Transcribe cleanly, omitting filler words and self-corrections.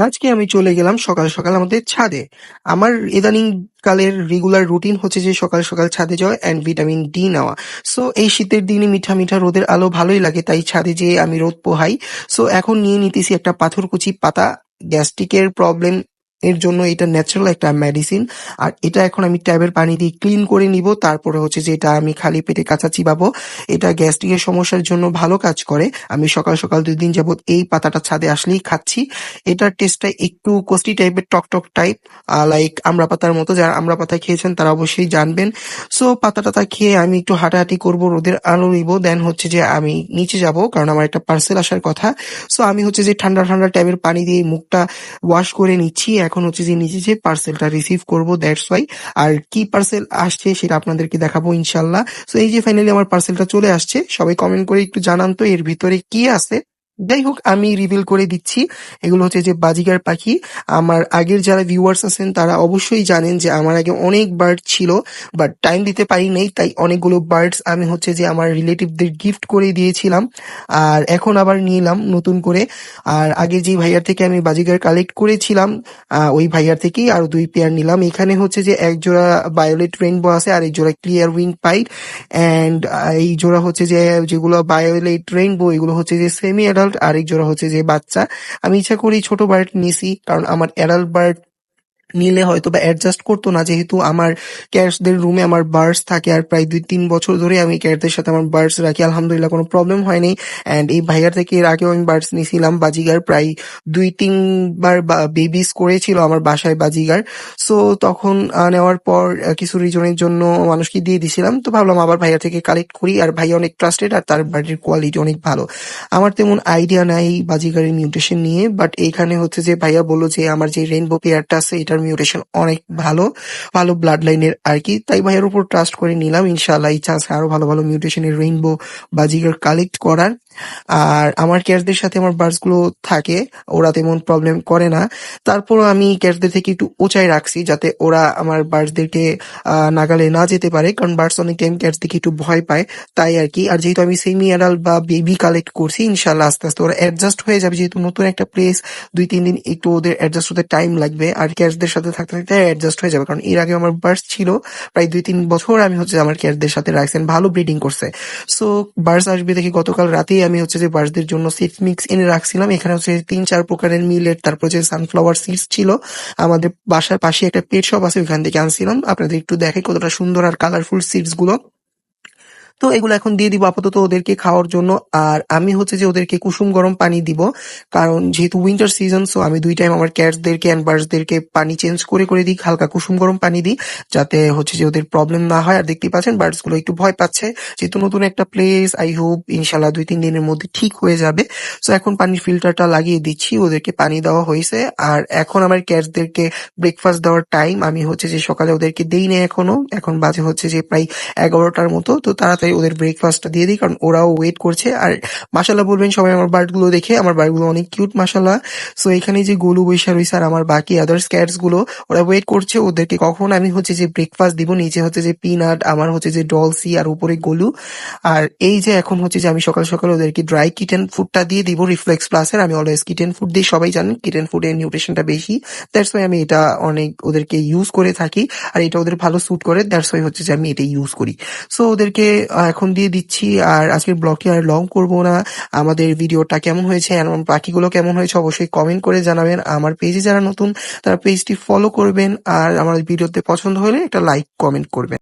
আজকে আমি চলে গেলাম সকাল সকাল আমাদের ছাদে। আমার ইদানিং কালের রেগুলার রুটিন হচ্ছে যে সকাল সকাল ছাদে যাওয়া অ্যান্ড ভিটামিন ডি নেওয়া। সো এই শীতের দিনে মিঠা মিঠা রোদের আলো ভালোই লাগে, তাই ছাদে যেয়ে আমি রোদ পোহাই। সো এখন নিয়ে নিতেছি একটা পাথরকুচি পাতা। গ্যাস্ট্রিকের প্রবলেম এর জন্য এটা ন্যাচারাল একটা মেডিসিন। আর এটা এখন আমি ট্যাবের পানি দিয়ে ক্লিন করে নিব, তারপরে হচ্ছে যে এটা আমি খালি পেটে কাঁচা চিবাবো। এটা গ্যাস্ট্রিকের সমস্যার জন্য ভালো কাজ করে। আমি সকাল সকাল 2 দিন যাবত এই পাতাটা ছাদে আসলেই খাচ্ছি। এটার টেস্টটা একটু কষ্টি টাইপের, টক টাইপ, লাইক আমড়া পাতার মতো। যারা আমড়া পাতা খেয়েছেন তারা অবশ্যই জানবেন। সো পাতা টাতা খেয়ে আমি একটু হাঁটাহাঁটি করব, রোদের আলো নিব, দেন হচ্ছে যে আমি নিচে যাব, কারণ আমার একটা পার্সেল আসার কথা। সো আমি হচ্ছে যে ঠান্ডা ঠান্ডা ট্যাবের পানি দিয়ে মুখটা ওয়াশ করে নিচ্ছি। এখন হচ্ছে যে নিচে যে পার্সেলটা রিসিভ করব, দ্যাটস ওয়াই। আর কি পার্সেল আসছে সেটা আপনাদেরকে দেখাবো ইনশাল্লাহ। সো এই যে ফাইনালি আমার পার্সেলটা চলে আসছে। সবাই কমেন্ট করে একটু জানান তো এর ভিতরে কি আছে। যাই হোক, আমি রিভিল করে দিচ্ছি। এগুলো হচ্ছে যে বাজিগার পাখি। আমার আগের যারা ভিউয়ার্স আছেন তারা অবশ্যই জানেন যে আমার আগে অনেক বার্ড ছিল, বাট টাইম দিতে পারি নাই, তাই অনেকগুলো বার্ডস আমি হচ্ছে যে আমার রিলেটিভদের গিফট করে দিয়েছিলাম। আর এখন আবার নিলাম নতুন করে। আর আগে যে ভাইয়ার থেকে আমি বাজিগার কালেক্ট করেছিলাম, ওই ভাইয়ার থেকেই আরো 2 পেয়ার নিলাম। এখানে হচ্ছে যে এক জোড়া ভায়োলেট রেইনবো আছে আর এক জোড়া ক্লিয়ার উইং পাইট। অ্যান্ড এই জোড়া হচ্ছে যে যেগুলো ভায়োলেট রেইনবো এগুলো হচ্ছে যে সেমি অ্যাডাল্ট, আর এক জোড়া হচ্ছে যে বাচ্চা। আমি ইচ্ছা করেই ছোট বার্ড নিছি, কারণ আমার অ্যাডাল্ট বার্ড নিলে হয়তো বা অ্যাডজাস্ট করতো না, যেহেতু আমার ক্যাটসদের রুমে আমার বার্ডস থাকে। আর প্রায় 2-3 বছর ধরে আমি ক্যাটদের সাথে আমার বার্ডস রাখি, আলহামদুলিল্লাহ কোনো প্রবলেম হয়নি। অ্যান্ড এই ভাইয়ার থেকে এর আগেও আমি বার্ডস নিয়েছিলাম বাজিগার, প্রায় 2-3 বার বেবিস করেছিল আমার বাসায় বাজিগার। সো তখন নেওয়ার পর কিছু রিজনের জন্য মানুষকে দিয়ে দিছিলাম, তো ভাবলাম আবার ভাইয়া থেকে কালেক্ট করি। আর ভাইয়া অনেক ট্রাস্টেড আর তার বার্ডের কোয়ালিটি অনেক ভালো। আমার তেমন আইডিয়া নাই বাজিগারের মিউটেশন নিয়ে, বাট এখানে হচ্ছে যে ভাইয়া বললো যে আমার যে রেইনবো পেয়ারটা আছে এটার মিউটেশন অনেক ভালো, ভালো ব্লাড লাইনের আর কি। তাই ভাইয়ের উপর ট্রাস্ট করে নিলাম। ইনশাআল্লাহ ইচ্ছা আছে আরো ভালো ভালো মিউটেশনের রেইনবো বাজিগার কালেক্ট করার। আর আমার ক্যাটসদের সাথে আমার বার্ডস গুলো থাকে, ওরা তেমন প্রবলেম করে না। তারপরও আমি ক্যাটসদের থেকে একটু উঁচাই রাখছি, যাতে ওরা আমার বার্ডসদেরকে নাগালে না যেতে পারে, কারণ বার্ডস অনেক টাইম ক্যাটস দেখে একটু ভয় পায়, তাই আর কি। আর যেহেতু আমি সেমি অ্যাডাল্ট বা বেবি কালেক্ট করছি, ইনশাল্লাহ আস্তে আস্তে ওরা অ্যাডজাস্ট হয়ে যাবে। যেহেতু নতুন একটা প্লেস, 2-3 দিন একটু ওদের অ্যাডজাস্ট হতে টাইম লাগবে। আর ক্যাটসদের সাথে থাকতে থাকতে অ্যাডজাস্ট হয়ে যাবে, কারণ এর আগে আমার বার্ডস ছিল প্রায় 2-3 বছর আমি হচ্ছে আমার ক্যাটসদের সাথে রাখছেন, ভালো ব্রিডিং করছে। সো বার্ডস আসবে দেখি গতকাল রাতেই আমি হচ্ছে যে বার্ডসদের জন্য সিড মিক্স এনে রাখছিলাম। এখানে হচ্ছে 3-4 প্রকারের মিলেট, তারপর যে সানফ্লাওয়ার সিডস ছিল। আমাদের বাসার পাশে একটা পেট শপ আছে, ওইখান থেকে আনছিলাম। আপনাদের একটু দেখে কতটা সুন্দর আর কালারফুল সিডস গুলো। তো এগুলো এখন দিয়ে দিব আপাতত ওদেরকে খাওয়ার জন্য। আর আমি হচ্ছে যে ওদেরকে কুসুম গরম পানি দিব, কারণ যেহেতু উইন্টার সিজন। সো আমি 2 টাইম আমার ক্যাটসদেরকে অ্যান্ড বার্ডসদেরকে পানি চেঞ্জ করে করে দিই, হালকা কুসুম গরম পানি দিই, যাতে হচ্ছে যে ওদের প্রবলেম না হয়। আর দেখতেই পাচ্ছেন বার্ডস গুলো একটু ভয় পাচ্ছে, যেহেতু নতুন একটা প্লেস। আই হোপ ইনশাল্লাহ 2-3 দিনের মধ্যে ঠিক হয়ে যাবে। সো এখন পানির ফিল্টারটা লাগিয়ে দিচ্ছি, ওদেরকে পানি দেওয়া হয়েছে। আর এখন আমার ক্যাটসদেরকে ব্রেকফাস্ট দেওয়ার টাইম। আমি হচ্ছে যে সকালে ওদেরকে দেই না এখনো, এখন বাজে হচ্ছে যে প্রায় 11টার মতো। তো তাড়াতাড়ি ওদের ব্রেকফাস্টটা দিয়ে দিই, কারণ ওরাও ওয়েট করছে। আর মাশাল্লাহ বলবেন সবাই আমার বার্ড গুলো দেখে, আমার বার্ড গুলো অনেক কিউট মাশাল্লাহ। সো এখানে যে গোলু বৈশা রয়েছে আর আমার বাকি আদার্স ক্যাটস গুলো, ওরা ওয়েট করছে ওদেরকে কখন আমি হচ্ছে যে ব্রেকফাস্ট দিব। নিচে হচ্ছে যে পিনাট, আমার হচ্ছে যে ডলসি, আর উপরে গোলু। আর এই যে এখন হচ্ছে যে আমি সকাল সকাল ওদেরকে ড্রাই কিটেন ফুডটা দিয়ে দিব রিফ্লেক্স প্লাসের। আমি অলওয়েজ কিটেন ফুড দিই, সবাই জানেন কিটেন ফুডের নিউট্রিশনটা বেশি, দ্যাটস ওয়াই আমি এটা অনেক ওদেরকে ইউজ করে থাকি। আর এটা ওদের ভালো স্যুট করে, দ্যাটস ওয়াই হচ্ছে যে আমি এটা ইউজ করি। সো ওদেরকে এখন দিয়ে দিচ্ছি। আর আজকের ব্লগটি আর লং করব না। আমাদের ভিডিওটা কেমন হয়েছে আর আমার পাখিগুলো কেমন হয়েছে অবশ্যই কমেন্ট করে জানাবেন। আমার পেজে যারা নতুন তারা পেজটি ফলো করবেন, আর আমার ভিডিওতে পছন্দ হলে একটা লাইক কমেন্ট করবেন।